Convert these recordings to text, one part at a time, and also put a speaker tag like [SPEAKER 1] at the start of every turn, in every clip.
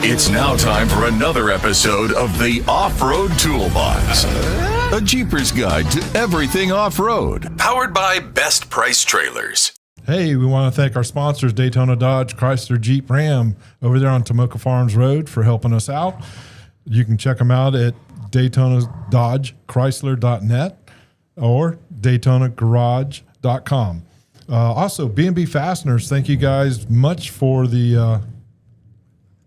[SPEAKER 1] It's now time for another episode of the Offroad Toolbox, a Jeepers guide to everything off-road, powered by Best Price Trailers.
[SPEAKER 2] Hey, we want to thank our sponsors, Daytona Dodge, Chrysler, Jeep, Ram, over there on Tomoka Farms Road for helping us out. You can check them out at DaytonaDodgeChrysler.net or DaytonaGarage.com. Also, B&B Fasteners, thank you guys much for the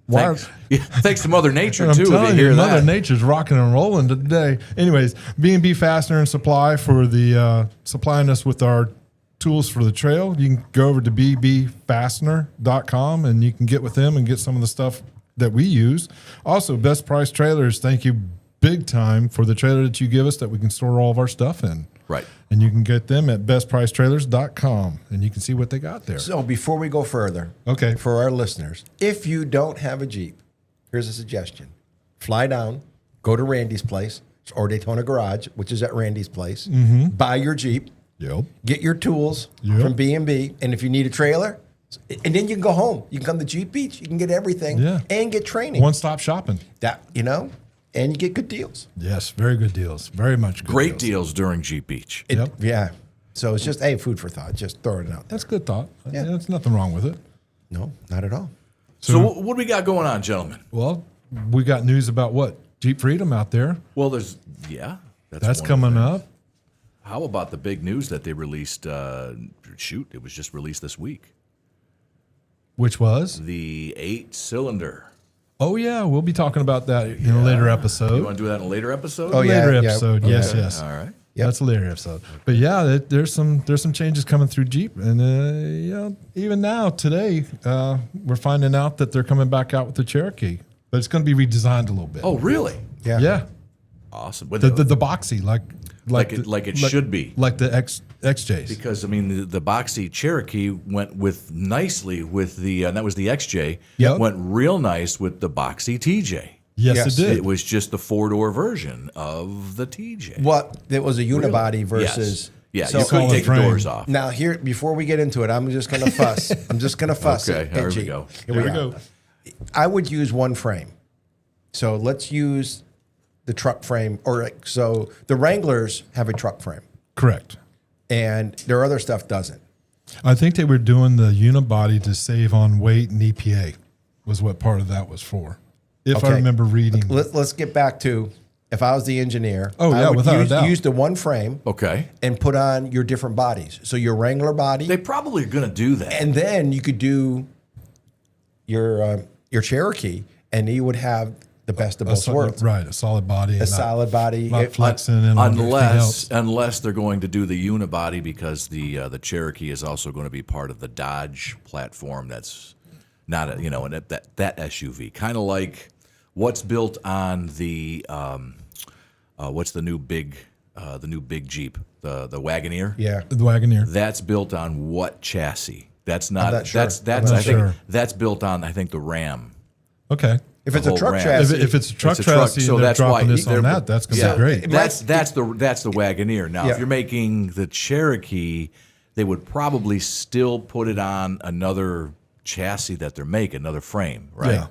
[SPEAKER 3] Thanks to Mother Nature,
[SPEAKER 2] I'm
[SPEAKER 3] too, if you
[SPEAKER 2] telling
[SPEAKER 3] hear
[SPEAKER 2] you,
[SPEAKER 3] that.
[SPEAKER 2] Mother Nature's rocking and rolling today. Anyways, B&B Fastener and Supply for the supplying us with our tools for the trail. You can go over to bbfastener.com and you can get with them and get some of the stuff that we use. Also, Best Price Trailers, thank you big time for the trailer that you give us that we can store all of our stuff in.
[SPEAKER 3] Right.
[SPEAKER 2] And you can get them at bestpricetrailers.com and you can see what they got there.
[SPEAKER 4] So before we go further,
[SPEAKER 2] Okay.
[SPEAKER 4] for our listeners, if you don't have a Jeep, here's a suggestion. Fly down, go to Randy's place or Daytona Garage, which is at Randy's place, buy your Jeep,
[SPEAKER 2] Yep.
[SPEAKER 4] get your tools
[SPEAKER 2] Yep.
[SPEAKER 4] from B&B, and if you need a trailer, and then you can go home. You can come to Jeep Beach, you can get everything and get training.
[SPEAKER 2] One-stop shopping.
[SPEAKER 4] And you get good deals.
[SPEAKER 2] Yes, very good deals. Very much good
[SPEAKER 3] Great deals during Jeep Beach.
[SPEAKER 4] Yeah. So it's just, food for thought. Just throw it out there.
[SPEAKER 2] That's a good thought.
[SPEAKER 4] Yeah.
[SPEAKER 2] There's nothing wrong with it.
[SPEAKER 4] No, not at all.
[SPEAKER 3] So what do we got going on, gentlemen?
[SPEAKER 2] Well, we got news about what? Jeep Freedom out there.
[SPEAKER 3] Well, that's
[SPEAKER 2] That's
[SPEAKER 3] one
[SPEAKER 2] coming
[SPEAKER 3] of the things.
[SPEAKER 2] up.
[SPEAKER 3] How about the big news that they released? It was just released this week.
[SPEAKER 2] Which was?
[SPEAKER 3] The 8-cylinder.
[SPEAKER 2] Oh, yeah. We'll be talking about that in a later episode.
[SPEAKER 3] You want to do that in a later episode?
[SPEAKER 4] Oh, yeah.
[SPEAKER 2] Later episode.
[SPEAKER 4] Okay.
[SPEAKER 2] Yes.
[SPEAKER 3] All right.
[SPEAKER 4] Yep.
[SPEAKER 2] That's a later episode. But yeah, there's some changes coming through Jeep. And even now, today, we're finding out that they're coming back out with the Cherokee. But it's going to be redesigned a little bit.
[SPEAKER 3] Oh, really?
[SPEAKER 4] Yeah.
[SPEAKER 2] Yeah.
[SPEAKER 3] Awesome.
[SPEAKER 2] The Boxy, like
[SPEAKER 3] it should be.
[SPEAKER 2] Like the XJs.
[SPEAKER 3] Because, I mean, the Boxy Cherokee went nicely with the, and that was the XJ,
[SPEAKER 2] Yep.
[SPEAKER 3] went real nice with the Boxy TJ.
[SPEAKER 2] Yes, it did.
[SPEAKER 3] It was just the four-door version of the TJ.
[SPEAKER 4] What? It was a unibody versus...
[SPEAKER 3] Yes.
[SPEAKER 4] So-
[SPEAKER 3] You couldn't take the
[SPEAKER 2] frame.
[SPEAKER 3] doors off.
[SPEAKER 4] Now, here, before we get into it, I'm just going to fuss.
[SPEAKER 3] Okay,
[SPEAKER 4] at
[SPEAKER 3] here we
[SPEAKER 4] Jeep.
[SPEAKER 3] go.
[SPEAKER 4] Here we go. I would use one frame. So let's use the truck frame. So the Wranglers have a truck frame,
[SPEAKER 2] Correct.
[SPEAKER 4] and their other stuff doesn't.
[SPEAKER 2] I think they were doing the unibody to save on weight and EPA was what part of that was for. If I
[SPEAKER 4] Okay.
[SPEAKER 2] remember reading.
[SPEAKER 4] Let's get back to, if I was the engineer,
[SPEAKER 2] Oh, yeah,
[SPEAKER 4] I would
[SPEAKER 2] without a doubt.
[SPEAKER 4] use the one frame
[SPEAKER 3] Okay.
[SPEAKER 4] and put on your different bodies. So your Wrangler body,
[SPEAKER 3] They probably are going to do that.
[SPEAKER 4] and then you could do your Cherokee, and you would have the best of both worlds.
[SPEAKER 2] Right, a solid body.
[SPEAKER 4] A solid body.
[SPEAKER 2] Not flexing and everything else.
[SPEAKER 3] Unless they're going to do the unibody, because the Cherokee is also going to be part of the Dodge platform. That's not that SUV, kind of like what's built on the what's the new big Jeep, the Wagoneer.
[SPEAKER 4] Yeah.
[SPEAKER 2] The Wagoneer.
[SPEAKER 3] That's built on what chassis? That's not.
[SPEAKER 4] not sure.
[SPEAKER 3] That's
[SPEAKER 2] I'm not
[SPEAKER 3] I think
[SPEAKER 2] sure.
[SPEAKER 3] that's built on the Ram.
[SPEAKER 2] Okay.
[SPEAKER 4] If it's a
[SPEAKER 3] whole
[SPEAKER 4] truck
[SPEAKER 3] Ram.
[SPEAKER 4] chassis,
[SPEAKER 2] If it's a truck
[SPEAKER 3] It's a truck,
[SPEAKER 2] chassis
[SPEAKER 3] so
[SPEAKER 2] and they're
[SPEAKER 3] that's why
[SPEAKER 2] dropping this on
[SPEAKER 3] they're-
[SPEAKER 2] that, that's going to be great.
[SPEAKER 3] That's the Wagoneer. Now,
[SPEAKER 4] Yeah.
[SPEAKER 3] if you're making the Cherokee, they would probably still put it on another chassis that they're making, another frame, right?
[SPEAKER 2] Yeah.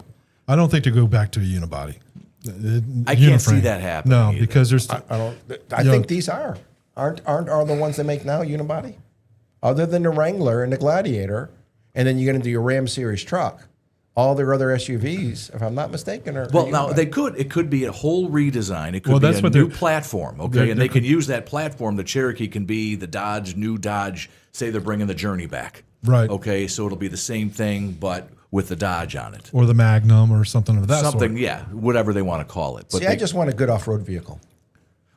[SPEAKER 2] I don't think to go back to a unibody.
[SPEAKER 3] I can't see
[SPEAKER 2] Uniframe.
[SPEAKER 3] that happening
[SPEAKER 2] No,
[SPEAKER 3] either.
[SPEAKER 2] because there's
[SPEAKER 4] I don't. I
[SPEAKER 2] You know-
[SPEAKER 4] think these aren't the ones they make now unibody, other than the Wrangler and the Gladiator, and then you get into your Ram Series truck. All their other SUVs, if I'm not mistaken, are
[SPEAKER 3] Well, now
[SPEAKER 4] unibody.
[SPEAKER 3] it could be a whole redesign. It could
[SPEAKER 2] Well,
[SPEAKER 3] be
[SPEAKER 2] that's
[SPEAKER 3] a
[SPEAKER 2] what
[SPEAKER 3] new
[SPEAKER 2] they're-
[SPEAKER 3] platform, okay?
[SPEAKER 2] they're-
[SPEAKER 3] And they can use that platform. The Cherokee can be the new Dodge. Say they're bringing the Journey back,
[SPEAKER 2] Right.
[SPEAKER 3] Okay, so it'll be the same thing, but with the Dodge on it.
[SPEAKER 2] or the Magnum or something of that
[SPEAKER 3] Something,
[SPEAKER 2] sort.
[SPEAKER 3] yeah, whatever they want to call it. But
[SPEAKER 4] See, I just want a good off-road vehicle.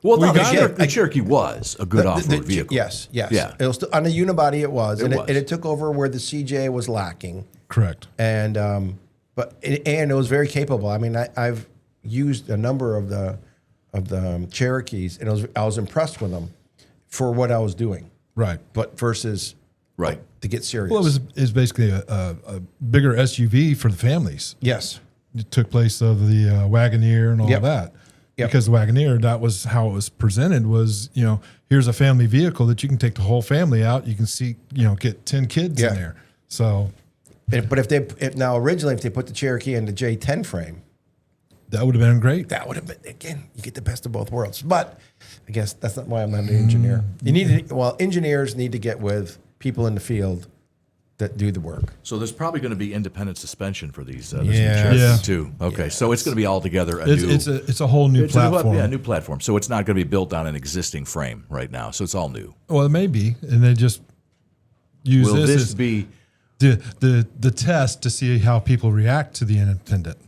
[SPEAKER 3] well, no,
[SPEAKER 2] got it.
[SPEAKER 3] the Cherokee was a good off-road
[SPEAKER 4] The-
[SPEAKER 3] vehicle.
[SPEAKER 4] Yes.
[SPEAKER 3] Yeah.
[SPEAKER 4] It was still, on a unibody. It was, and
[SPEAKER 3] was.
[SPEAKER 4] it took over where the CJ was lacking,
[SPEAKER 2] Correct.
[SPEAKER 4] and it was very capable. I mean, I've used a number of the Cherokees, and I was impressed with them for what I was doing.
[SPEAKER 2] Right.
[SPEAKER 4] But versus
[SPEAKER 3] Right.
[SPEAKER 4] to get serious.
[SPEAKER 2] Well, it was basically a bigger SUV for the families.
[SPEAKER 4] Yes.
[SPEAKER 2] It took place of the Wagoneer and all
[SPEAKER 4] Yep.
[SPEAKER 2] of that.
[SPEAKER 4] Yep.
[SPEAKER 2] Because the Wagoneer, that was how it was presented was, here's a family vehicle that you can take the whole family out. You can see, get 10 kids
[SPEAKER 4] Yeah.
[SPEAKER 2] in there. So
[SPEAKER 4] But now originally if they put the Cherokee in the J10 frame,
[SPEAKER 2] That would have been great.
[SPEAKER 4] that would have been, again, you get the best of both worlds. But I guess that's not why I'm not an engineer. Engineers need to get with people in the field that do the work.
[SPEAKER 3] So there's probably going to be independent suspension for these this new
[SPEAKER 4] Yes.
[SPEAKER 3] Cherokee
[SPEAKER 2] Yeah.
[SPEAKER 3] too. Okay, so it's going to be altogether
[SPEAKER 2] It's a whole new platform.
[SPEAKER 3] a new platform. So it's not going to be built on an existing frame right now. So it's all new.
[SPEAKER 2] Well, it may be, and they just use
[SPEAKER 3] Will
[SPEAKER 2] this
[SPEAKER 3] this
[SPEAKER 2] as
[SPEAKER 3] be?
[SPEAKER 2] the test to see how people react to the independent.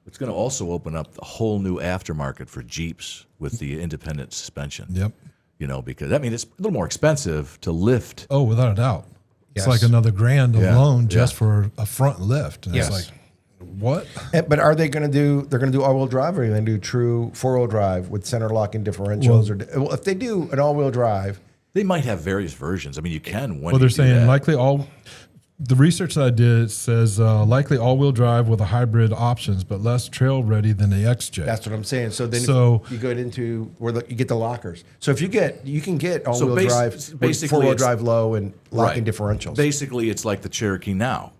[SPEAKER 3] It's going to also open up a whole new aftermarket for Jeeps with the independent suspension.
[SPEAKER 2] Yep.
[SPEAKER 3] You know, because I mean it's a little more expensive to lift.
[SPEAKER 2] Oh, without a doubt. It's
[SPEAKER 4] Yes.
[SPEAKER 2] like another grand
[SPEAKER 3] Yeah.
[SPEAKER 2] alone just
[SPEAKER 3] Yeah.
[SPEAKER 2] for a front lift. And
[SPEAKER 4] Yes.
[SPEAKER 2] It's like, what?
[SPEAKER 4] But are they going to do? They're going to do all-wheel drive, or are they going to do true four-wheel drive with center lock and differentials? Well, if they do an all-wheel drive,
[SPEAKER 3] They might have various versions. I mean, you can.
[SPEAKER 2] Well, they're saying likely all. The research that I did says likely all-wheel drive with a hybrid options, but less trail-ready than the XJ.
[SPEAKER 4] that's what I'm saying. So then
[SPEAKER 2] So-
[SPEAKER 4] if you go into where you get the lockers. So if you can get all-wheel drive, with
[SPEAKER 3] basically
[SPEAKER 4] four-wheel
[SPEAKER 3] it's-
[SPEAKER 4] drive low and locking differentials.
[SPEAKER 3] Basically, it's like the Cherokee now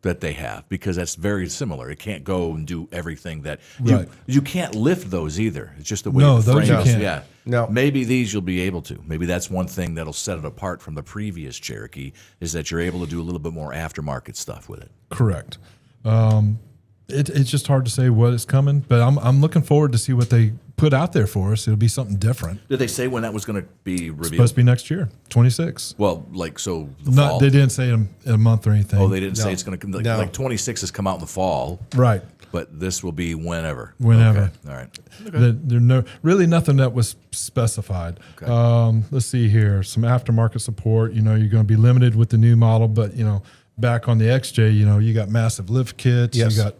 [SPEAKER 3] that they have because that's very similar. It can't go and do everything that
[SPEAKER 2] Right.
[SPEAKER 3] you can't lift those either. It's just the way
[SPEAKER 2] No,
[SPEAKER 3] the
[SPEAKER 2] those
[SPEAKER 3] frame
[SPEAKER 2] you
[SPEAKER 3] is.
[SPEAKER 2] can't.
[SPEAKER 3] Yeah.
[SPEAKER 4] No.
[SPEAKER 3] Maybe these you'll be able to. Maybe that's one thing that'll set it apart from the previous Cherokee is that you're able to do a little bit more aftermarket stuff with it.
[SPEAKER 2] Correct. It's just hard to say what is coming, but I'm looking forward to see what they put out there for us. It'll be something different.
[SPEAKER 3] Did they say when that was going to be revealed?
[SPEAKER 2] Supposed to be next year, 26.
[SPEAKER 3] Well, like so the fall.
[SPEAKER 2] They didn't say in a month or anything.
[SPEAKER 3] Oh, they didn't say it's going to come.
[SPEAKER 4] No.
[SPEAKER 3] Like 26 has come out in the fall,
[SPEAKER 2] Right.
[SPEAKER 3] but this will be whenever.
[SPEAKER 2] Whenever.
[SPEAKER 3] Okay. All right.
[SPEAKER 2] There's really nothing that was specified.
[SPEAKER 3] Okay.
[SPEAKER 2] Let's see here. Some aftermarket support. You're going to be limited with the new model, but back on the XJ, you got massive lift kits.
[SPEAKER 4] Yes.
[SPEAKER 2] You got,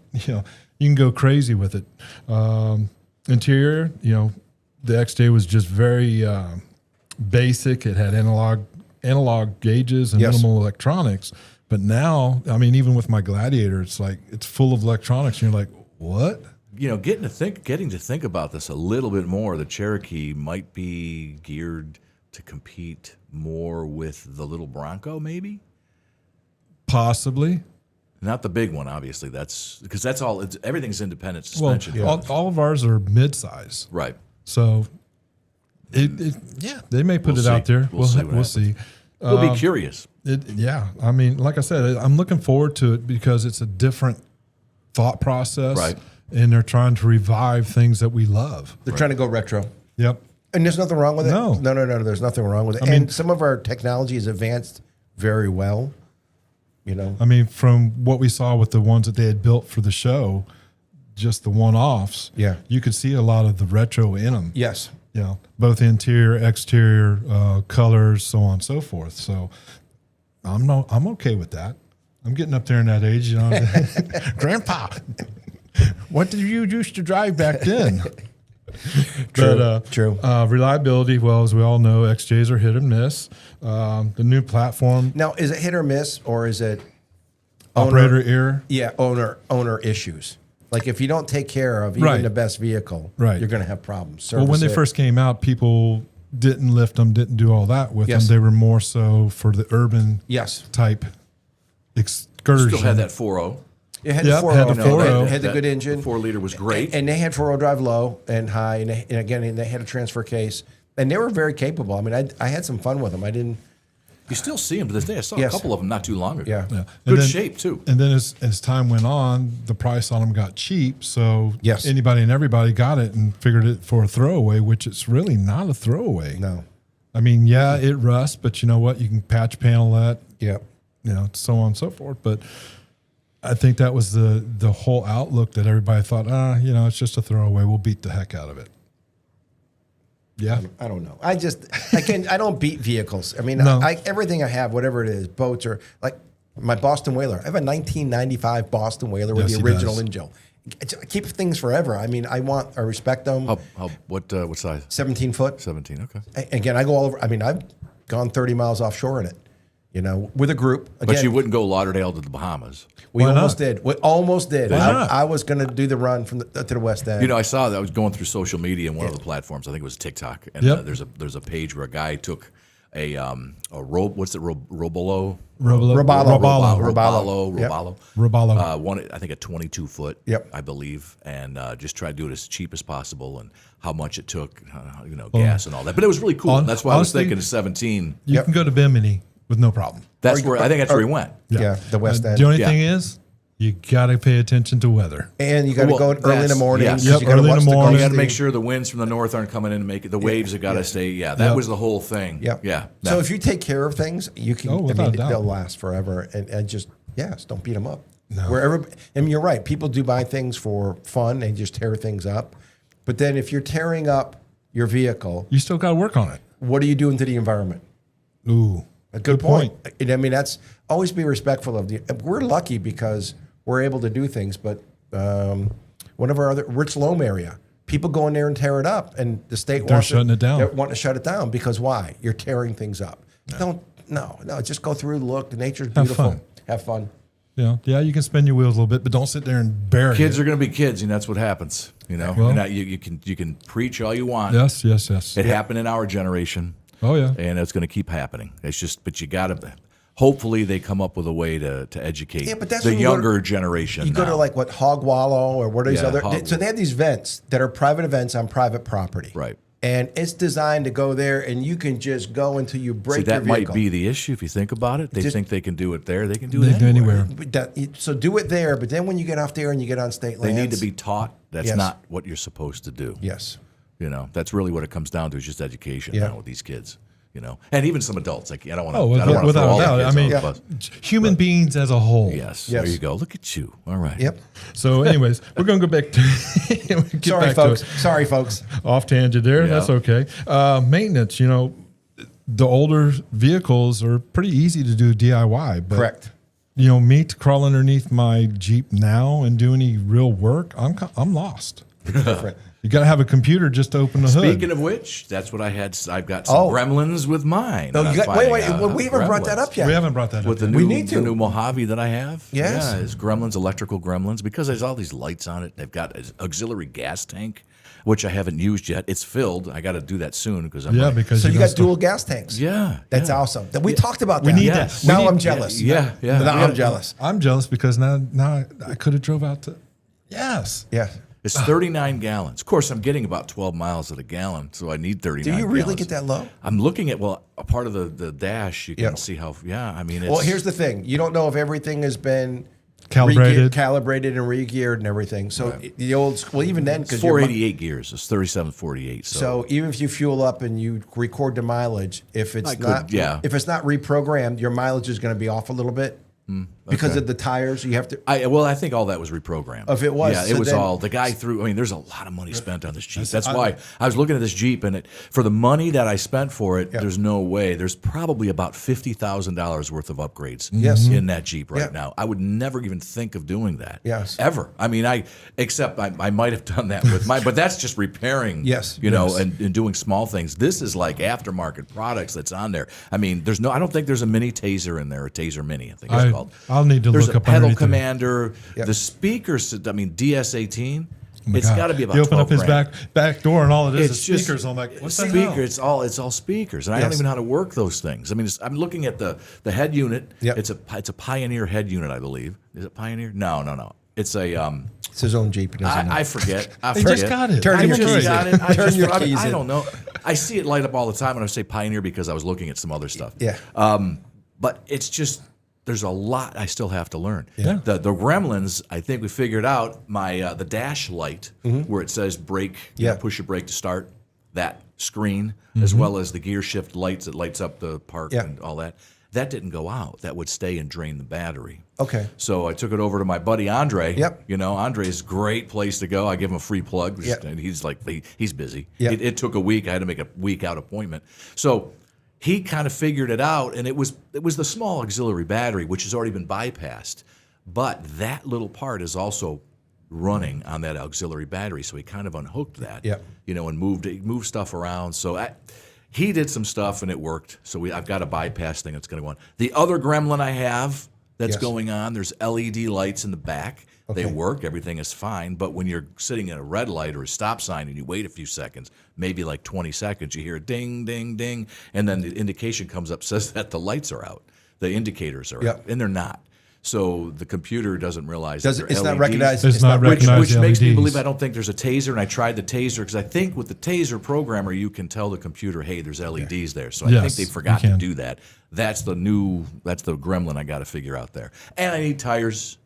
[SPEAKER 2] you can go crazy with it. Interior, the XJ was just very basic. It had analog gauges and
[SPEAKER 4] Yes.
[SPEAKER 2] minimal electronics. But now, I mean, even with my Gladiator, it's like it's full of electronics. And you're like, what?
[SPEAKER 3] Getting to think about this a little bit more, the Cherokee might be geared to compete more with the little Bronco, maybe
[SPEAKER 2] Possibly.
[SPEAKER 3] not the big one. Obviously, that's because that's all. Everything's independent
[SPEAKER 2] Well,
[SPEAKER 3] suspension,
[SPEAKER 2] all of ours are mid-size.
[SPEAKER 3] right?
[SPEAKER 2] So, they may put
[SPEAKER 3] We'll
[SPEAKER 2] it out
[SPEAKER 3] see.
[SPEAKER 2] there.
[SPEAKER 3] We'll see what
[SPEAKER 2] We'll see.
[SPEAKER 3] We'll be curious.
[SPEAKER 2] I mean, like I said, I'm looking forward to it because it's a different thought process,
[SPEAKER 3] Right.
[SPEAKER 2] And they're trying to revive things that we love.
[SPEAKER 4] They're trying to go retro.
[SPEAKER 2] Yep.
[SPEAKER 4] And there's nothing wrong with it.
[SPEAKER 2] No.
[SPEAKER 4] No. There's nothing wrong with it. And some of our technology is advanced very well.
[SPEAKER 2] I mean, from what we saw with the ones that they had built for the show, just the one-offs.
[SPEAKER 4] Yeah.
[SPEAKER 2] You could see a lot of the retro in them.
[SPEAKER 4] Yes.
[SPEAKER 2] Both interior, exterior, colors, so on and so forth. So I'm okay with that. I'm getting up there in that age, Grandpa, what did you used to drive back then?
[SPEAKER 4] True.
[SPEAKER 2] Reliability, well, as we all know, XJs are hit or miss. The new platform,
[SPEAKER 4] Now, is it hit or miss, or is it
[SPEAKER 2] operator error.
[SPEAKER 4] Yeah, owner issues. Like if you don't take care of even
[SPEAKER 2] Right.
[SPEAKER 4] the best vehicle,
[SPEAKER 2] Right.
[SPEAKER 4] you're going to have problems.
[SPEAKER 2] Well, when they
[SPEAKER 4] Service it.
[SPEAKER 2] first came out, people didn't lift them, didn't do all that with
[SPEAKER 4] Yes.
[SPEAKER 2] them. They were more so for the urban
[SPEAKER 4] Yes.
[SPEAKER 2] type excursion.
[SPEAKER 3] Still had that 4.0.
[SPEAKER 4] It had
[SPEAKER 2] Yep,
[SPEAKER 4] the 4.0.
[SPEAKER 2] had the
[SPEAKER 4] and
[SPEAKER 2] 4.0.
[SPEAKER 4] it had the
[SPEAKER 3] That
[SPEAKER 4] good engine.
[SPEAKER 3] 4-liter was great.
[SPEAKER 4] And they had 4-wheel drive low and high. And again, they had a transfer case. And they were very capable. I mean, I had some fun with them. I didn't.
[SPEAKER 3] You still see them to this day. I saw
[SPEAKER 4] Yes.
[SPEAKER 3] a couple of them not too long ago.
[SPEAKER 4] Yeah.
[SPEAKER 2] Yeah. And
[SPEAKER 3] Good
[SPEAKER 2] then-
[SPEAKER 3] shape too.
[SPEAKER 2] And then as time went on, the price on them got cheap. So
[SPEAKER 4] Yes.
[SPEAKER 2] anybody and everybody got it and figured it for a throwaway, which it's really not a throwaway.
[SPEAKER 4] No.
[SPEAKER 2] I mean, yeah, it rusts, but you know what? You can patch panel that,
[SPEAKER 4] Yeah.
[SPEAKER 2] so on and so forth. But I think that was the whole outlook that everybody thought, it's just a throwaway. We'll beat the heck out of it. Yeah.
[SPEAKER 4] I don't know. I don't beat vehicles. I mean,
[SPEAKER 2] No.
[SPEAKER 4] everything I have, whatever it is, boats or like my Boston Whaler. I have a 1995 Boston Whaler with
[SPEAKER 2] Yes,
[SPEAKER 4] the
[SPEAKER 2] he
[SPEAKER 4] original
[SPEAKER 2] does.
[SPEAKER 4] engine. I keep things forever. I mean, I respect them.
[SPEAKER 3] What size?
[SPEAKER 4] 17 foot.
[SPEAKER 3] 17. Okay.
[SPEAKER 4] Again, I go all over. I mean, I've gone 30 miles offshore in it, with a group. Again,
[SPEAKER 3] But you wouldn't go Lauderdale to the Bahamas.
[SPEAKER 4] we
[SPEAKER 2] Why
[SPEAKER 4] almost
[SPEAKER 2] not?
[SPEAKER 4] did. We almost did.
[SPEAKER 2] Why not?
[SPEAKER 4] I was going to do the run to the West End.
[SPEAKER 3] I saw that. I was going through social media and one of the platforms. I think it was TikTok. And
[SPEAKER 2] Yep.
[SPEAKER 3] there's a page where a guy took what's it, Robalo?
[SPEAKER 4] Robalo.
[SPEAKER 3] One, I think a 22 foot,
[SPEAKER 4] Yep.
[SPEAKER 3] I believe, and just try to do it as cheap as possible, and how much it took, gas and all that. But it was really cool. That's why
[SPEAKER 2] honestly,
[SPEAKER 3] I was thinking of 17.
[SPEAKER 2] You can go to Bimini with no problem.
[SPEAKER 3] That's where I think that's where he went.
[SPEAKER 4] Yeah, the West End.
[SPEAKER 2] The only thing is, you got to pay attention to weather.
[SPEAKER 4] And you got to go early in the morning.
[SPEAKER 3] Yes.
[SPEAKER 2] Yep,
[SPEAKER 4] You gotta
[SPEAKER 2] early in
[SPEAKER 4] watch
[SPEAKER 2] the morning.
[SPEAKER 3] You got to
[SPEAKER 4] Gulf
[SPEAKER 3] make
[SPEAKER 4] Stream.
[SPEAKER 3] sure the winds from the north aren't coming in and make it. The waves have got to stay. Yeah, that
[SPEAKER 2] Yep.
[SPEAKER 3] was the whole thing.
[SPEAKER 4] Yep.
[SPEAKER 3] Yeah.
[SPEAKER 4] So if you take care of things, you can.
[SPEAKER 2] without a doubt.
[SPEAKER 4] They'll last forever, and just don't beat them up.
[SPEAKER 2] No.
[SPEAKER 4] Wherever, and you're right. People do buy things for fun and just tear things up, but then if you're tearing up your vehicle,
[SPEAKER 2] You still got to work on it.
[SPEAKER 4] what are you doing to the environment?
[SPEAKER 2] Ooh,
[SPEAKER 4] A good point. I mean, that's always be respectful of the. We're lucky because we're able to do things, but one of our other Rich Loam area, people go in there and tear it up, and the state
[SPEAKER 2] They're
[SPEAKER 4] wants
[SPEAKER 2] shutting it down.
[SPEAKER 4] They want to shut it down because why? You're tearing things up. No. Just go through, look. Nature's beautiful.
[SPEAKER 2] fun.
[SPEAKER 4] Have fun.
[SPEAKER 2] Yeah, you can spin your wheels a little bit, but don't sit there and bury
[SPEAKER 3] kids
[SPEAKER 2] it.
[SPEAKER 3] are going to be kids, and that's what happens.
[SPEAKER 2] Well-
[SPEAKER 3] and that you can preach all you want.
[SPEAKER 2] Yes.
[SPEAKER 3] It happened in our generation.
[SPEAKER 2] Oh, yeah.
[SPEAKER 3] And it's going to keep happening. It's just, but you got to. Hopefully, they come up with a way to educate
[SPEAKER 4] Yeah, but that's
[SPEAKER 3] the
[SPEAKER 4] when you go to-
[SPEAKER 3] younger generation.
[SPEAKER 4] You go to
[SPEAKER 3] now.
[SPEAKER 4] like what Hog Wallow or what are these
[SPEAKER 3] Yeah,
[SPEAKER 4] other?
[SPEAKER 3] Hog-
[SPEAKER 4] So they have these events that are private events on private property.
[SPEAKER 3] Right.
[SPEAKER 4] And it's designed to go there, and you can just go until you break
[SPEAKER 3] See, that
[SPEAKER 4] your vehicle.
[SPEAKER 3] might be the issue if you think about it. They
[SPEAKER 4] Just-
[SPEAKER 3] think they can do it there. They can do
[SPEAKER 2] They
[SPEAKER 3] it
[SPEAKER 2] can do
[SPEAKER 3] anywhere.
[SPEAKER 2] anywhere.
[SPEAKER 4] So do it there, but then when you get off there and you get on state
[SPEAKER 3] They
[SPEAKER 4] lands,
[SPEAKER 3] need to be taught that's
[SPEAKER 4] Yes.
[SPEAKER 3] not what you're supposed to do.
[SPEAKER 4] Yes.
[SPEAKER 3] That's really what it comes down to is just education
[SPEAKER 4] Yeah.
[SPEAKER 3] now with these kids. And even some adults. Like I don't want to.
[SPEAKER 2] Oh,
[SPEAKER 3] I don't want to throw
[SPEAKER 2] without
[SPEAKER 3] all
[SPEAKER 2] a
[SPEAKER 3] the
[SPEAKER 2] doubt.
[SPEAKER 3] kids
[SPEAKER 2] I mean,
[SPEAKER 3] on the bus.
[SPEAKER 2] human beings as a whole.
[SPEAKER 3] Yes.
[SPEAKER 4] Yes.
[SPEAKER 3] There you go. Look at you. All right.
[SPEAKER 4] Yep.
[SPEAKER 2] So, anyways, we're going to go back to get
[SPEAKER 4] Sorry,
[SPEAKER 2] back
[SPEAKER 4] folks.
[SPEAKER 2] to it.
[SPEAKER 4] Sorry, folks.
[SPEAKER 2] Off tangent there.
[SPEAKER 3] Yeah.
[SPEAKER 2] That's okay. Maintenance. The older vehicles are pretty easy to do DIY. But,
[SPEAKER 4] Correct.
[SPEAKER 2] Me to crawl underneath my Jeep now and do any real work, I'm lost.
[SPEAKER 4] Different.
[SPEAKER 2] You got to have a computer just to open the hood.
[SPEAKER 3] Speaking of which, that's what I had. I've got some gremlins with mine.
[SPEAKER 4] No,
[SPEAKER 3] that
[SPEAKER 4] you
[SPEAKER 3] I'm
[SPEAKER 4] got, wait.
[SPEAKER 3] finding out.
[SPEAKER 4] Well, we haven't brought that
[SPEAKER 3] Gremlins.
[SPEAKER 4] up yet.
[SPEAKER 2] We haven't brought that
[SPEAKER 3] With
[SPEAKER 2] up.
[SPEAKER 3] the
[SPEAKER 2] yet.
[SPEAKER 3] new,
[SPEAKER 4] need to.
[SPEAKER 3] the new Mojave that I have.
[SPEAKER 4] Yes.
[SPEAKER 3] Yeah, it's gremlins, electrical gremlins, because there's all these lights on it. They've got an auxiliary gas tank, which I haven't used yet. It's filled. I got to do that soon because I'm like,
[SPEAKER 2] because
[SPEAKER 4] So you
[SPEAKER 2] gotta
[SPEAKER 4] got dual gas tanks.
[SPEAKER 3] Yeah.
[SPEAKER 4] That's
[SPEAKER 3] yeah.
[SPEAKER 4] awesome. We talked about that.
[SPEAKER 2] We need
[SPEAKER 3] Yes.
[SPEAKER 2] that.
[SPEAKER 4] Now
[SPEAKER 2] We
[SPEAKER 4] I'm
[SPEAKER 2] need-
[SPEAKER 4] jealous.
[SPEAKER 3] Yeah.
[SPEAKER 4] Now I'm jealous.
[SPEAKER 2] I'm jealous because now I could have drove out to. Yes.
[SPEAKER 4] Yeah.
[SPEAKER 3] It's 39 gallons. Of course, I'm getting about 12 miles at a gallon, so I need 39
[SPEAKER 4] Do you really
[SPEAKER 3] gallons.
[SPEAKER 4] get that low?
[SPEAKER 3] I'm looking at, a part of the dash, you can
[SPEAKER 4] Yeah.
[SPEAKER 3] see how, I mean, it's.
[SPEAKER 4] Well, here's the thing. You don't know if everything has been
[SPEAKER 2] Calibrated.
[SPEAKER 4] calibrated and re-geared and everything. So the old school, even then,
[SPEAKER 3] It's
[SPEAKER 4] because
[SPEAKER 3] 488 gears. It's 3748.
[SPEAKER 4] So even if you fuel up and you record the mileage, if it's
[SPEAKER 3] I could-
[SPEAKER 4] not
[SPEAKER 3] yeah.
[SPEAKER 4] if it's not reprogrammed, your mileage is going to be off a little bit because
[SPEAKER 3] okay.
[SPEAKER 4] of the tires. You have to.
[SPEAKER 3] I think all that was reprogrammed.
[SPEAKER 4] If it was,
[SPEAKER 3] yeah,
[SPEAKER 4] so
[SPEAKER 3] it was
[SPEAKER 4] then-
[SPEAKER 3] all the guy threw. I mean, there's a lot of money spent on this Jeep. That's why I was looking at this Jeep, and for the money that I spent for it, there's no way. There's probably about $50,000 worth of upgrades.
[SPEAKER 4] Yes.
[SPEAKER 3] in that Jeep right
[SPEAKER 4] Yeah.
[SPEAKER 3] now. I would never even think of doing that.
[SPEAKER 4] Yes.
[SPEAKER 3] ever. I mean, I might have done that with mine, but that's just repairing.
[SPEAKER 4] Yes.
[SPEAKER 3] and doing small things. This is like aftermarket products that's on there. I mean, I don't think there's a mini Taser in there, a Taser Mini, I think it's called.
[SPEAKER 2] I'll need to
[SPEAKER 3] There's
[SPEAKER 2] look
[SPEAKER 3] a
[SPEAKER 2] up
[SPEAKER 3] pedal
[SPEAKER 2] underneath it.
[SPEAKER 3] commander.
[SPEAKER 4] Yep.
[SPEAKER 3] The speakers. I mean, DS18.
[SPEAKER 2] my
[SPEAKER 3] It's
[SPEAKER 2] God.
[SPEAKER 3] got to be about.
[SPEAKER 2] You open up
[SPEAKER 3] 12
[SPEAKER 2] his
[SPEAKER 3] grand.
[SPEAKER 2] back door and all it is
[SPEAKER 3] It's
[SPEAKER 2] is
[SPEAKER 3] just
[SPEAKER 2] speakers. I'm like, what's the
[SPEAKER 3] speaker?
[SPEAKER 2] hell?
[SPEAKER 3] It's all speakers, and I don't
[SPEAKER 4] Yes.
[SPEAKER 3] even know how to work those things. I mean, I'm looking at the head unit.
[SPEAKER 4] Yep.
[SPEAKER 3] It's a Pioneer head unit, I believe. Is it Pioneer? No. It's a.
[SPEAKER 4] It's his own Jeep. He doesn't know.
[SPEAKER 3] I forget. I
[SPEAKER 2] They
[SPEAKER 3] forget.
[SPEAKER 2] just got it.
[SPEAKER 4] Turn
[SPEAKER 3] I
[SPEAKER 4] your
[SPEAKER 3] just
[SPEAKER 4] keys
[SPEAKER 3] got
[SPEAKER 4] in.
[SPEAKER 3] it.
[SPEAKER 4] Turn your keys
[SPEAKER 3] I
[SPEAKER 4] in.
[SPEAKER 3] don't know. I see it light up all the time when I say Pioneer because I was looking at some other stuff.
[SPEAKER 4] Yeah.
[SPEAKER 3] But it's just there's a lot I still have to learn.
[SPEAKER 2] Yeah.
[SPEAKER 3] The gremlins, I think we figured out my the dash light where it says brake,
[SPEAKER 4] Yeah.
[SPEAKER 3] push your brake to start, that screen, as well as the gear shift lights that lights up the park
[SPEAKER 4] Yeah.
[SPEAKER 3] and all that. That didn't go out. That would stay and drain the battery.
[SPEAKER 4] Okay.
[SPEAKER 3] So I took it over to my buddy Andre.
[SPEAKER 4] Yep.
[SPEAKER 3] Andre's a great place to go. I give him a free plug.
[SPEAKER 4] Yep.
[SPEAKER 3] And he's like, he's busy.
[SPEAKER 4] Yep.
[SPEAKER 3] It took a week. I had to make a week out appointment. So he kind of figured it out, and it was the small auxiliary battery, which has already been bypassed. But that little part is also running on that auxiliary battery. So he kind of unhooked that,
[SPEAKER 4] Yep.
[SPEAKER 3] and moved stuff around. So he did some stuff, and it worked. So I've got a bypass thing that's going to go on. The other gremlin I have that's
[SPEAKER 4] Yes.
[SPEAKER 3] going on, there's LED lights in the back They work, everything is fine. But when you're sitting at a red light or a stop sign and you wait a few seconds, maybe like 20 seconds, you hear a ding, ding, ding, and then the indication comes up, says that the lights are out, the indicators are out, and they're not. So the computer doesn't realize that
[SPEAKER 4] It's not
[SPEAKER 3] LEDs.
[SPEAKER 4] recognized.
[SPEAKER 2] It's not recognized.
[SPEAKER 3] Which makes me
[SPEAKER 2] LEDs.
[SPEAKER 3] believe I don't think there's a taser, and I tried the taser because I think with the taser programmer you can tell the computer, hey, there's LEDs there. So I think
[SPEAKER 2] Yes,
[SPEAKER 3] they
[SPEAKER 2] you
[SPEAKER 3] forgot to
[SPEAKER 2] can.
[SPEAKER 3] do that. That's the gremlin I got to figure out there. And I need tires.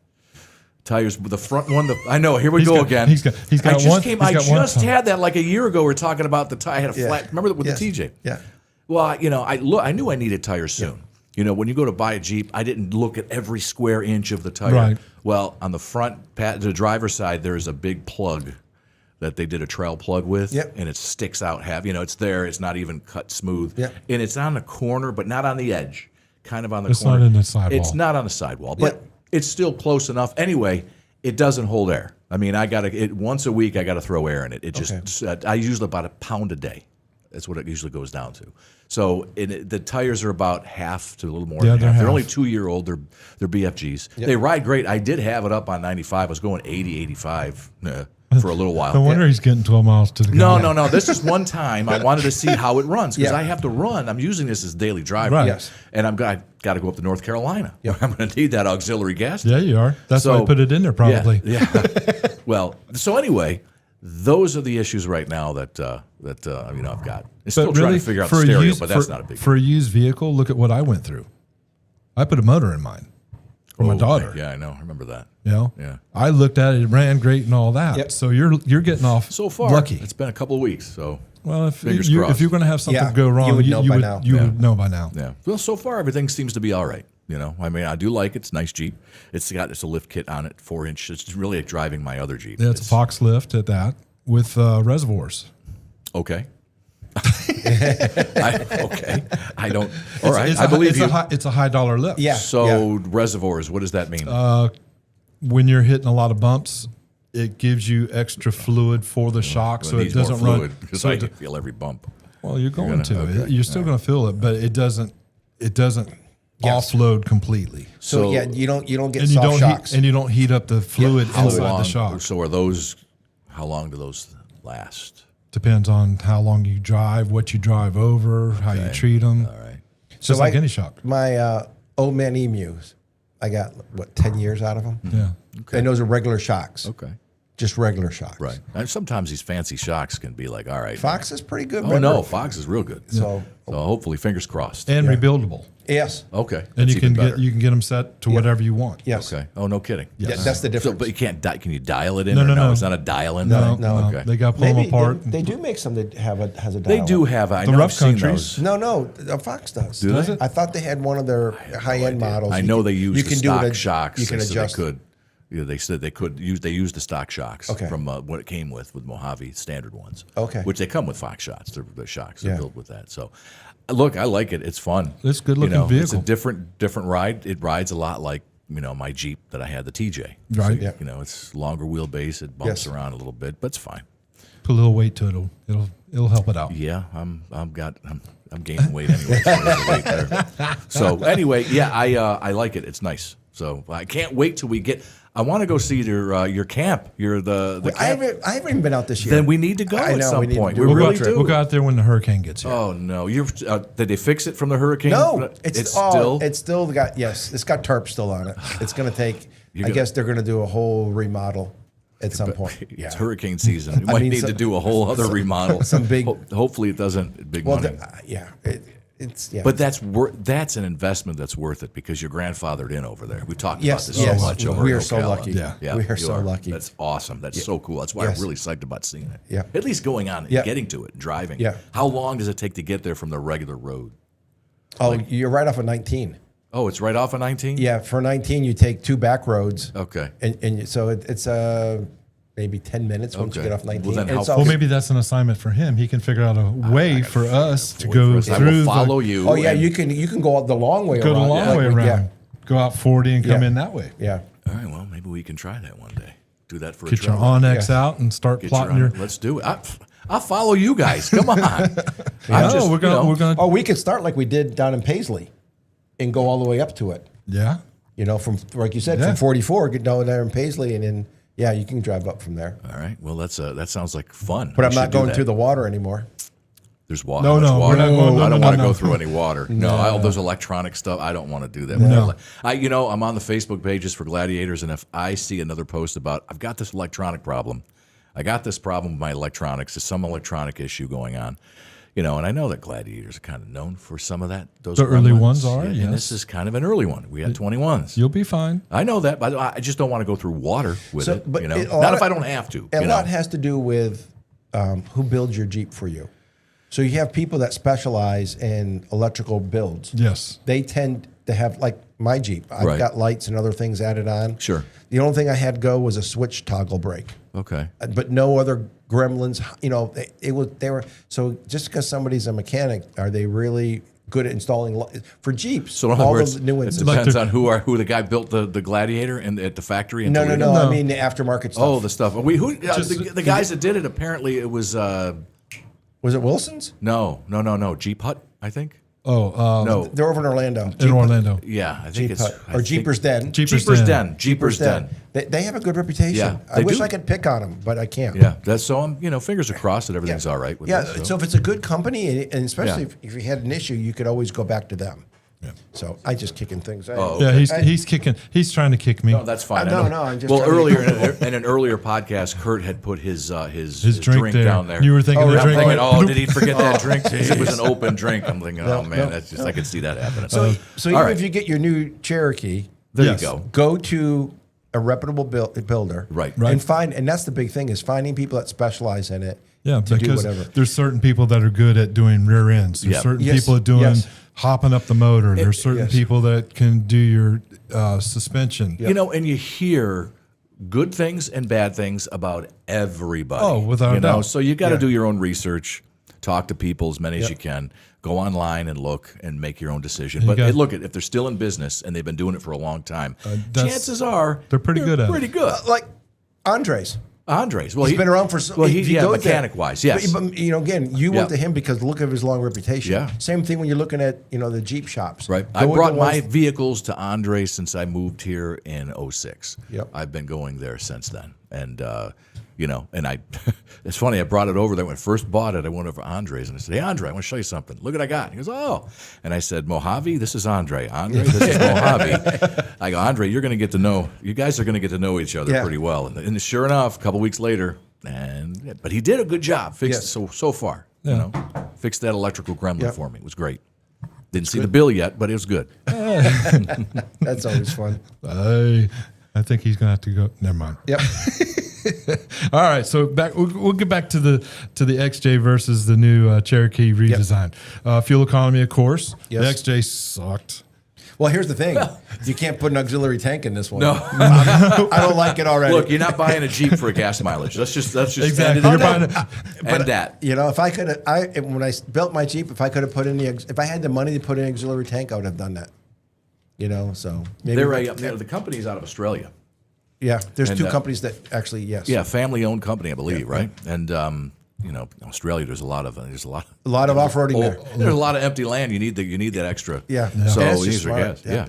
[SPEAKER 3] Tires, the front one. I know. Here we go again.
[SPEAKER 2] He's got
[SPEAKER 3] I just
[SPEAKER 2] one
[SPEAKER 3] just
[SPEAKER 2] tire.
[SPEAKER 3] had that like a year ago. We are talking about the tire. I had a flat. Remember with
[SPEAKER 4] Yes.
[SPEAKER 3] the TJ?
[SPEAKER 4] Yeah.
[SPEAKER 3] Well, I knew I needed tires soon. You know, when you go to buy a Jeep, I didn't look at every square inch of the tire.
[SPEAKER 2] Right.
[SPEAKER 3] Well, on the front, the driver's side, there's a big plug that they did a trail plug with,
[SPEAKER 4] Yep.
[SPEAKER 3] and it sticks out half. You know, it's there. It's not even cut smooth.
[SPEAKER 4] Yep.
[SPEAKER 3] And it's on the corner, but not on the edge. Kind of on the
[SPEAKER 2] It's
[SPEAKER 3] corner.
[SPEAKER 2] not in the sidewall.
[SPEAKER 3] It's not on the sidewall, but
[SPEAKER 4] Yep.
[SPEAKER 3] it's still close enough. Anyway, it doesn't hold air. I mean, once a week I got to throw air in it. It just I use about a pound a day. That's what it usually goes down to. So the tires are about half to a little more than
[SPEAKER 2] they're
[SPEAKER 3] half. They're
[SPEAKER 2] half.
[SPEAKER 3] only 2-year-old. They're BFGs. They ride great. I did have it up on 95. I was going 80, 85 for a little while.
[SPEAKER 2] No wonder he's getting 12 miles to the gallon.
[SPEAKER 3] No. This is one time I wanted to see how it runs because
[SPEAKER 4] Yeah.
[SPEAKER 3] I have to run. I'm using this as daily driving.
[SPEAKER 2] Right.
[SPEAKER 4] Yes.
[SPEAKER 3] And I've got to go up to North Carolina. I'm going to need that auxiliary gas.
[SPEAKER 2] Yeah, you are. That's why I
[SPEAKER 3] So-
[SPEAKER 2] put it in there probably.
[SPEAKER 3] Yeah. Well, so anyway, those are the issues right now that I've got. I'm still trying to figure out the stereo, but that's not a big
[SPEAKER 2] For a used vehicle, look at what I went through. I put a motor in mine for my daughter.
[SPEAKER 3] Yeah, I know. I remember that.
[SPEAKER 2] You know?
[SPEAKER 3] Yeah.
[SPEAKER 2] I looked at it, it ran great and all that.
[SPEAKER 4] Yep.
[SPEAKER 2] So you're getting off
[SPEAKER 3] So far,
[SPEAKER 2] lucky.
[SPEAKER 3] it's been a couple of weeks. So
[SPEAKER 2] Well, if
[SPEAKER 3] Fingers
[SPEAKER 2] you're
[SPEAKER 3] crossed.
[SPEAKER 2] going to have something
[SPEAKER 4] Yeah,
[SPEAKER 2] go wrong,
[SPEAKER 4] you would know by now.
[SPEAKER 2] You would know by now.
[SPEAKER 3] yeah. Well, so far everything seems to be all right. You know, I mean, I do like it. It's a nice Jeep. It's a lift kit on it, 4-inch. It's really like driving my other Jeep.
[SPEAKER 2] Yeah, it's a Fox lift at that with reservoirs.
[SPEAKER 3] Okay. Okay. I don't. All right.
[SPEAKER 2] It's
[SPEAKER 3] I believe
[SPEAKER 2] it's
[SPEAKER 3] you.
[SPEAKER 2] It's a high dollar lift.
[SPEAKER 4] Yeah.
[SPEAKER 3] So reservoirs. What does that mean?
[SPEAKER 2] When you're hitting a lot of bumps, it gives you extra fluid for the shock, so it doesn't run.
[SPEAKER 3] because
[SPEAKER 2] So
[SPEAKER 3] I
[SPEAKER 2] it,
[SPEAKER 3] can feel every bump.
[SPEAKER 2] well, you're going
[SPEAKER 3] gonna-
[SPEAKER 2] to.
[SPEAKER 3] okay.
[SPEAKER 2] You're still going to feel it, but it doesn't. It doesn't offload completely,
[SPEAKER 4] So yeah, you don't get
[SPEAKER 2] and you
[SPEAKER 4] soft
[SPEAKER 2] don't
[SPEAKER 4] shocks.
[SPEAKER 2] and you don't heat up the fluid
[SPEAKER 3] How
[SPEAKER 2] inside
[SPEAKER 3] long?
[SPEAKER 2] the shock.
[SPEAKER 3] So are those? How long do those last?
[SPEAKER 2] Depends on how long you drive, what you drive over, how you treat them.
[SPEAKER 3] All right.
[SPEAKER 2] Just like any shock.
[SPEAKER 4] My old man emus, I got 10 years out of them.
[SPEAKER 2] Yeah.
[SPEAKER 4] And those are regular shocks.
[SPEAKER 3] Okay.
[SPEAKER 4] Just regular shocks.
[SPEAKER 3] Right. And sometimes these fancy shocks can be like, all right.
[SPEAKER 4] Fox is pretty good.
[SPEAKER 3] Oh no, Fox is real good.
[SPEAKER 4] So
[SPEAKER 3] So hopefully, fingers crossed.
[SPEAKER 2] And rebuildable.
[SPEAKER 4] yes.
[SPEAKER 3] Okay.
[SPEAKER 2] And
[SPEAKER 3] That's
[SPEAKER 2] you can
[SPEAKER 3] even better.
[SPEAKER 2] get them set to whatever you want.
[SPEAKER 4] Yes.
[SPEAKER 3] Okay. Oh, no kidding.
[SPEAKER 4] Yeah, that's the
[SPEAKER 3] So,
[SPEAKER 4] difference.
[SPEAKER 3] but you can't. Can you dial it in?
[SPEAKER 2] No,
[SPEAKER 3] or
[SPEAKER 2] no, no.
[SPEAKER 3] It's not a dial-in.
[SPEAKER 2] No,
[SPEAKER 3] thing?
[SPEAKER 2] no.
[SPEAKER 3] Okay.
[SPEAKER 2] They got to pull them
[SPEAKER 4] Maybe
[SPEAKER 2] apart.
[SPEAKER 4] They do make some that has a
[SPEAKER 3] They
[SPEAKER 4] dial.
[SPEAKER 3] do have. I
[SPEAKER 2] The
[SPEAKER 3] know
[SPEAKER 2] rough
[SPEAKER 3] I've seen
[SPEAKER 2] countries.
[SPEAKER 3] those.
[SPEAKER 4] No, a Fox does.
[SPEAKER 3] Do they?
[SPEAKER 4] I thought they had one of their high-end models.
[SPEAKER 3] I
[SPEAKER 4] You
[SPEAKER 3] know
[SPEAKER 4] can-
[SPEAKER 3] they use
[SPEAKER 4] you
[SPEAKER 3] the
[SPEAKER 4] can do
[SPEAKER 3] stock
[SPEAKER 4] it.
[SPEAKER 3] shocks.
[SPEAKER 4] You can
[SPEAKER 3] They said
[SPEAKER 4] adjust.
[SPEAKER 3] They could. Yeah, they said they could use. They use the stock shocks
[SPEAKER 4] Okay.
[SPEAKER 3] from what it came with Mojave standard ones.
[SPEAKER 4] Okay.
[SPEAKER 3] Which they come with Fox shots. The shocks are
[SPEAKER 4] Yeah.
[SPEAKER 3] built with that. So, look, I like it. It's fun.
[SPEAKER 2] It's a good-looking
[SPEAKER 3] It's a
[SPEAKER 2] vehicle.
[SPEAKER 3] different ride. It rides a lot like my Jeep that I had, the TJ.
[SPEAKER 2] Right.
[SPEAKER 4] Yeah.
[SPEAKER 3] It's longer wheelbase. It bumps
[SPEAKER 4] Yes.
[SPEAKER 3] around a little bit, but it's fine.
[SPEAKER 2] Put a little weight to it. It'll help it out.
[SPEAKER 3] Yeah, I'm gaining weight anyway. So, there's a weight there. So anyway, yeah, I like it. It's nice. So I can't wait till we get. I want to go see your camp. You're the
[SPEAKER 4] I
[SPEAKER 3] camp.
[SPEAKER 4] haven't even been out this year.
[SPEAKER 3] Then we need to go
[SPEAKER 4] I
[SPEAKER 3] at
[SPEAKER 4] know,
[SPEAKER 3] some
[SPEAKER 4] we need to
[SPEAKER 3] point.
[SPEAKER 4] do
[SPEAKER 3] We
[SPEAKER 4] a road
[SPEAKER 3] really
[SPEAKER 4] trip.
[SPEAKER 3] do.
[SPEAKER 2] We'll go out there when the hurricane gets here.
[SPEAKER 3] Oh no! Did they fix it from the hurricane?
[SPEAKER 4] No, it's
[SPEAKER 3] still.
[SPEAKER 4] still got it's got tarp still on it. It's going to take.
[SPEAKER 3] You're
[SPEAKER 4] I guess they're going to do a whole remodel at some point.
[SPEAKER 3] It's hurricane season. You might
[SPEAKER 4] mean,
[SPEAKER 3] need
[SPEAKER 4] some-
[SPEAKER 3] to do a whole other remodel.
[SPEAKER 4] some big-
[SPEAKER 3] Hopefully, it doesn't big
[SPEAKER 4] Well,
[SPEAKER 3] money.
[SPEAKER 4] it's yeah.
[SPEAKER 3] But that's an investment that's worth it because you're grandfathered in over there. We talked
[SPEAKER 4] Yes,
[SPEAKER 3] about this
[SPEAKER 4] yes.
[SPEAKER 3] so much over
[SPEAKER 4] We
[SPEAKER 3] in
[SPEAKER 4] are so
[SPEAKER 3] Ocala.
[SPEAKER 4] lucky.
[SPEAKER 2] Yeah.
[SPEAKER 4] We are
[SPEAKER 3] you
[SPEAKER 4] so lucky.
[SPEAKER 3] That's awesome. That's so cool. That's why
[SPEAKER 4] Yes.
[SPEAKER 3] I'm really psyched about seeing it.
[SPEAKER 4] Yeah.
[SPEAKER 3] At least going on and
[SPEAKER 4] Yeah.
[SPEAKER 3] getting to it, and driving.
[SPEAKER 4] Yeah.
[SPEAKER 3] How long does it take to get there from the regular road?
[SPEAKER 4] You're right off of 19.
[SPEAKER 3] Oh, it's right off of 19?
[SPEAKER 4] Yeah, for 19 you take 2 back roads.
[SPEAKER 3] Okay.
[SPEAKER 4] And so it's maybe 10 minutes once you
[SPEAKER 3] Okay.
[SPEAKER 4] get off 19.
[SPEAKER 3] Well, then
[SPEAKER 4] And
[SPEAKER 3] how
[SPEAKER 4] it's
[SPEAKER 3] far-
[SPEAKER 4] all-
[SPEAKER 2] Well, maybe that's an assignment for him. He can figure out a way for us to go
[SPEAKER 3] I
[SPEAKER 2] through.
[SPEAKER 3] will follow you.
[SPEAKER 4] Oh yeah,
[SPEAKER 3] and-
[SPEAKER 4] you can go the long way
[SPEAKER 2] Go
[SPEAKER 4] around.
[SPEAKER 2] the long
[SPEAKER 4] like
[SPEAKER 2] way
[SPEAKER 4] we-
[SPEAKER 2] around. Go out 40 and come
[SPEAKER 4] Yeah.
[SPEAKER 2] in that way.
[SPEAKER 4] Yeah.
[SPEAKER 3] All right, well, maybe we can try that one day. Do that for
[SPEAKER 2] Get
[SPEAKER 3] a
[SPEAKER 2] your
[SPEAKER 3] trip.
[SPEAKER 2] Onyx out and start
[SPEAKER 3] Get
[SPEAKER 2] plotting
[SPEAKER 3] your,
[SPEAKER 2] your.
[SPEAKER 3] Let's do it. I'll follow you guys. Come on.
[SPEAKER 2] No, we're gonna.
[SPEAKER 4] Oh, we could start like we did down in Paisley and go all the way up to it.
[SPEAKER 2] Yeah.
[SPEAKER 4] You know, from like you said, from 44, get down there in Paisley, and then you can drive up from there.
[SPEAKER 3] All right. Well, that sounds like fun.
[SPEAKER 4] But I'm not going through the water anymore.
[SPEAKER 3] There's water.
[SPEAKER 2] No,
[SPEAKER 3] Much
[SPEAKER 2] no,
[SPEAKER 3] water.
[SPEAKER 2] we're not going-
[SPEAKER 3] I don't
[SPEAKER 2] no,
[SPEAKER 3] want to
[SPEAKER 2] no.
[SPEAKER 3] go through any water. No, those electronic stuff. I don't want to do that.
[SPEAKER 2] No.
[SPEAKER 3] I'm on the Facebook pages for Gladiators, and if I see another post about I've got this electronic problem, I got this problem with my electronics. There's some electronic issue going on. You know, and I know that Gladiators are kind of known for some of that. Those
[SPEAKER 2] The early
[SPEAKER 3] gremlins.
[SPEAKER 2] ones are,
[SPEAKER 3] And this is kind of an early one. We had 21s.
[SPEAKER 2] You'll be fine.
[SPEAKER 3] I know that, but I just don't want to go through water with it.
[SPEAKER 4] but
[SPEAKER 3] You know,
[SPEAKER 4] a
[SPEAKER 3] not
[SPEAKER 4] lot
[SPEAKER 3] if
[SPEAKER 4] of-
[SPEAKER 3] I don't have to.
[SPEAKER 4] A
[SPEAKER 3] you
[SPEAKER 4] lot
[SPEAKER 3] know?
[SPEAKER 4] has to do with who builds your Jeep for you. So you have people that specialize in electrical builds.
[SPEAKER 2] Yes.
[SPEAKER 4] They tend to have, like my Jeep, I've
[SPEAKER 3] Right.
[SPEAKER 4] got lights and other things added on.
[SPEAKER 3] Sure.
[SPEAKER 4] The only thing I had go was a switch toggle brake.
[SPEAKER 3] Okay.
[SPEAKER 4] But no other gremlins. You know, they were. So just because somebody's a mechanic, are they really good at installing for Jeeps?
[SPEAKER 3] So in other words,
[SPEAKER 4] the new
[SPEAKER 3] it
[SPEAKER 4] ones.
[SPEAKER 3] depends on who the guy built the Gladiator at the factory. In
[SPEAKER 4] No.
[SPEAKER 3] Toledo?
[SPEAKER 4] I mean the aftermarket stuff.
[SPEAKER 3] Oh, the stuff. The guys that did it, apparently it was
[SPEAKER 4] Was it Wilson's?
[SPEAKER 3] no. Jeep Hut, I think.
[SPEAKER 2] Oh,
[SPEAKER 3] No.
[SPEAKER 4] They're over in Orlando.
[SPEAKER 2] in Orlando.
[SPEAKER 3] Yeah, I think
[SPEAKER 4] Jeep
[SPEAKER 3] it's
[SPEAKER 4] Hut.
[SPEAKER 3] I
[SPEAKER 4] Or
[SPEAKER 3] think-
[SPEAKER 4] Jeepers Den.
[SPEAKER 2] Jeepers
[SPEAKER 3] Jeepers Den.
[SPEAKER 4] They have a good reputation.
[SPEAKER 3] Yeah,
[SPEAKER 4] I
[SPEAKER 3] they
[SPEAKER 4] wish
[SPEAKER 3] do.
[SPEAKER 4] I could pick on them, but I can't.
[SPEAKER 3] Yeah, that's so. Fingers are crossed that everything's all right with
[SPEAKER 4] Yeah,
[SPEAKER 3] this.
[SPEAKER 4] so if it's a good company, and especially
[SPEAKER 3] Yeah.
[SPEAKER 4] if you had an issue, you could always go back to them. Yeah. So I just kicking things.
[SPEAKER 3] Oh,
[SPEAKER 2] Yeah,
[SPEAKER 3] okay.
[SPEAKER 2] he's kicking. He's trying to kick me.
[SPEAKER 3] No, that's fine.
[SPEAKER 4] No,
[SPEAKER 3] I know.
[SPEAKER 4] I'm just
[SPEAKER 3] well,
[SPEAKER 4] trying to-
[SPEAKER 3] earlier in an earlier podcast, Kurt had put his drink
[SPEAKER 2] there.
[SPEAKER 3] down there.
[SPEAKER 2] You were thinking
[SPEAKER 4] Oh,
[SPEAKER 2] the
[SPEAKER 4] yeah,
[SPEAKER 3] I'm
[SPEAKER 2] drink.
[SPEAKER 3] thinking,
[SPEAKER 2] went
[SPEAKER 3] oh,
[SPEAKER 2] bloop.
[SPEAKER 3] did he forget that drink? 'Cause it was an open drink. I'm thinking, oh man,
[SPEAKER 4] no,
[SPEAKER 3] that's just I could see that happening.
[SPEAKER 4] So
[SPEAKER 3] all
[SPEAKER 4] even
[SPEAKER 3] right,
[SPEAKER 4] if you get your new Cherokee,
[SPEAKER 3] there
[SPEAKER 2] Yes.
[SPEAKER 3] you go.
[SPEAKER 4] go to a reputable builder,
[SPEAKER 3] Right.
[SPEAKER 4] and that's the big thing is finding people that specialize in it.
[SPEAKER 2] Yeah,
[SPEAKER 4] to do
[SPEAKER 2] because
[SPEAKER 4] whatever.
[SPEAKER 2] there's certain people that are good at doing rear ends. There's
[SPEAKER 3] Yeah.
[SPEAKER 2] certain
[SPEAKER 4] Yes,
[SPEAKER 2] people at doing
[SPEAKER 4] yes.
[SPEAKER 2] hopping up the motor. There's certain
[SPEAKER 4] yes.
[SPEAKER 2] people that can do your suspension.
[SPEAKER 3] You know, and you hear good things and bad things about everybody.
[SPEAKER 2] Oh, without a
[SPEAKER 3] you know,
[SPEAKER 2] doubt.
[SPEAKER 3] so you got to do your own research, talk to people as many as you can, go online and look and make your own decision. But
[SPEAKER 2] got-
[SPEAKER 3] look, if they're still in business and they've been doing it for a long time,
[SPEAKER 2] that's-
[SPEAKER 3] chances are
[SPEAKER 2] they're pretty good at it.
[SPEAKER 3] Pretty good.
[SPEAKER 4] Like Andres.
[SPEAKER 3] Andres, well,
[SPEAKER 4] He's been around for.
[SPEAKER 3] well,
[SPEAKER 4] if you go there-
[SPEAKER 3] mechanic-wise, yes.
[SPEAKER 4] But, you know, again, you
[SPEAKER 3] Yeah.
[SPEAKER 4] went to him because look at his long reputation.
[SPEAKER 3] Yeah.
[SPEAKER 4] Same thing when you're looking at the Jeep shops.
[SPEAKER 3] Right.
[SPEAKER 4] Go
[SPEAKER 3] I
[SPEAKER 4] with
[SPEAKER 3] brought
[SPEAKER 4] the
[SPEAKER 3] my
[SPEAKER 4] ones-
[SPEAKER 3] vehicles to Andre since I moved here in 06.
[SPEAKER 4] Yep.
[SPEAKER 3] I've been going there since then. And, and I, it's funny, I brought it over there when I first bought it. I went over to Andre's and I said, hey, Andre, I want to show you something. Look what I got. He goes, oh. And I said, Mojave, this is Andre. Andre, this is Mojave. I go, Andre, you guys are going to get to know each other
[SPEAKER 4] Yeah.
[SPEAKER 3] pretty well. And sure enough, a couple weeks later, but he did a good job. Fixed
[SPEAKER 4] Yes.
[SPEAKER 3] so far.
[SPEAKER 2] Yeah.
[SPEAKER 3] Fixed that electrical gremlin
[SPEAKER 4] Yep.
[SPEAKER 3] for me. It was great. Didn't see the bill yet, but it was good.
[SPEAKER 4] That's always fun.
[SPEAKER 2] I think he's gonna have to go. Never mind.
[SPEAKER 4] Yep.
[SPEAKER 2] All right, so we'll get back to the XJ versus the new Cherokee redesign. Fuel economy, of course.
[SPEAKER 4] Yes.
[SPEAKER 2] The XJ sucked.
[SPEAKER 4] Well, here's the thing: you can't put an auxiliary tank in this one.
[SPEAKER 3] No.
[SPEAKER 4] I don't like it already.
[SPEAKER 3] Look, you're not buying a Jeep for a gas mileage. Let's just
[SPEAKER 2] Exactly.
[SPEAKER 3] end
[SPEAKER 2] You're buying
[SPEAKER 3] end that.
[SPEAKER 4] if I could, when I built my Jeep, if I could have put in if I had the money to put in an auxiliary tank, I would have done that. So maybe
[SPEAKER 3] The company's out of Australia.
[SPEAKER 4] yeah. There's
[SPEAKER 3] and,
[SPEAKER 4] two companies that actually
[SPEAKER 3] Yeah, family-owned company, I believe, right? And Australia, there's a lot of
[SPEAKER 4] a lot of off-roading there.
[SPEAKER 3] there's a lot of empty land. You need that extra.
[SPEAKER 4] Yeah.
[SPEAKER 3] So
[SPEAKER 4] And that's
[SPEAKER 3] these
[SPEAKER 4] just
[SPEAKER 3] are
[SPEAKER 4] smart.
[SPEAKER 3] gas. Yeah.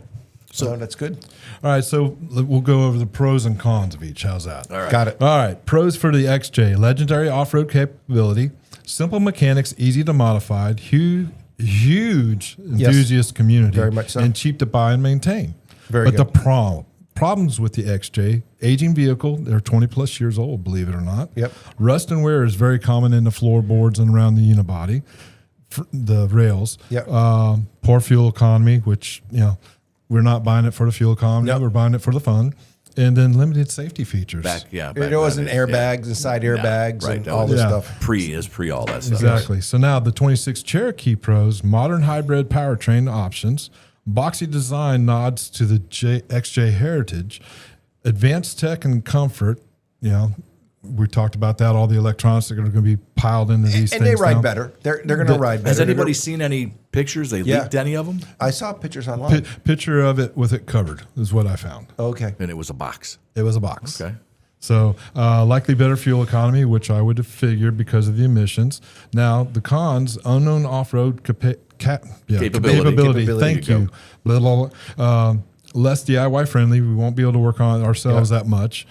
[SPEAKER 4] So that's good.
[SPEAKER 2] All right, so we'll go over the pros and cons of each. How's that?
[SPEAKER 3] All right.
[SPEAKER 4] Got it.
[SPEAKER 2] All right, pros for the XJ: legendary off-road capability, simple mechanics, easy to modify, huge enthusiast community,
[SPEAKER 4] Very much so.
[SPEAKER 2] and cheap to buy and maintain.
[SPEAKER 4] Very
[SPEAKER 2] but
[SPEAKER 4] good.
[SPEAKER 2] the problems with the XJ: aging vehicle, they're 20 plus years old, believe it or not.
[SPEAKER 4] Yep.
[SPEAKER 2] Rust and wear is very common in the floorboards and around the unibody, the rails.
[SPEAKER 4] Yep.
[SPEAKER 2] Poor fuel economy, which we're not buying it for the fuel economy,
[SPEAKER 4] Nope.
[SPEAKER 2] we're buying it for the fun, and then limited safety features.
[SPEAKER 4] There wasn't airbags and side airbags
[SPEAKER 3] right,
[SPEAKER 4] and
[SPEAKER 3] that
[SPEAKER 4] all
[SPEAKER 3] was-
[SPEAKER 4] this
[SPEAKER 2] Yeah.
[SPEAKER 4] stuff.
[SPEAKER 3] Pre all that stuff.
[SPEAKER 2] Exactly. So now the 26 Cherokee Pros, modern hybrid powertrain options, boxy design nods to the XJ heritage, advanced tech and comfort. We talked about that. All the electronics that are going to be piled into these
[SPEAKER 4] And
[SPEAKER 2] things.
[SPEAKER 4] they ride
[SPEAKER 2] now.
[SPEAKER 4] better. They're going to ride better.
[SPEAKER 3] Has anybody seen any pictures? They
[SPEAKER 4] Yeah.
[SPEAKER 3] leaked any of them?
[SPEAKER 4] I saw pictures online.
[SPEAKER 2] Picture of it with it covered is what I found.
[SPEAKER 4] Okay.
[SPEAKER 3] And it was a box.
[SPEAKER 2] It was a box.
[SPEAKER 3] Okay.
[SPEAKER 2] So likely better fuel economy, which I would have figured because of the emissions. Now the cons: unknown off-road capability.
[SPEAKER 3] Capability.
[SPEAKER 2] Thank
[SPEAKER 3] There you
[SPEAKER 2] you. less DIY friendly. We won't be able to work on it ourselves that much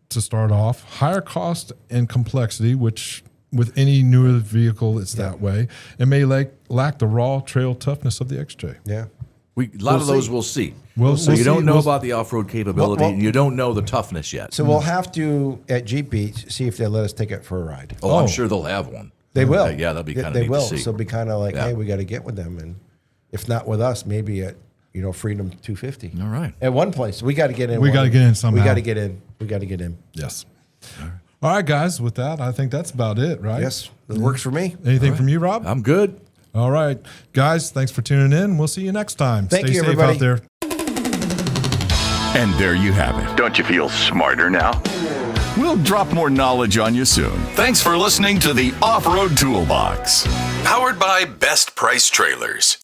[SPEAKER 2] to start off. Higher cost and complexity, which with any newer vehicle, it's that way. It may lack the raw trail toughness of the XJ.
[SPEAKER 4] Yeah.
[SPEAKER 3] A lot of those we'll see.
[SPEAKER 2] We'll
[SPEAKER 3] you don't
[SPEAKER 2] see.
[SPEAKER 3] know about the off-road capability, and you don't know the toughness yet.
[SPEAKER 4] So we'll have to, at Jeep Beach, see if they let us take it for a ride.
[SPEAKER 3] Oh, I'm sure they'll have one.
[SPEAKER 4] They will.
[SPEAKER 3] Yeah, that'll be kind of
[SPEAKER 4] They
[SPEAKER 3] neat
[SPEAKER 4] will.
[SPEAKER 3] to see.
[SPEAKER 4] So it'll be kind of like,
[SPEAKER 3] Yeah.
[SPEAKER 4] hey, we got to get with them. And if not with us, maybe at, Freedom 250.
[SPEAKER 3] All right.
[SPEAKER 4] At one place. We got to get in.
[SPEAKER 2] We got to get in somehow.
[SPEAKER 4] We got to get in. We got to get in.
[SPEAKER 2] Yes. All right, guys. With that, I think that's about it, right?
[SPEAKER 4] Yes. It works for me.
[SPEAKER 2] Anything from you, Rob?
[SPEAKER 3] I'm good.
[SPEAKER 2] All right. Guys, thanks for tuning in. We'll see you next time.
[SPEAKER 4] Thank
[SPEAKER 2] Stay
[SPEAKER 4] you,
[SPEAKER 2] safe
[SPEAKER 4] everybody.
[SPEAKER 2] out there.
[SPEAKER 1] And there you have it. Don't you feel smarter now? We'll drop more knowledge on you soon. Thanks for listening to the Off-Road Toolbox. Powered by Best Price Trailers.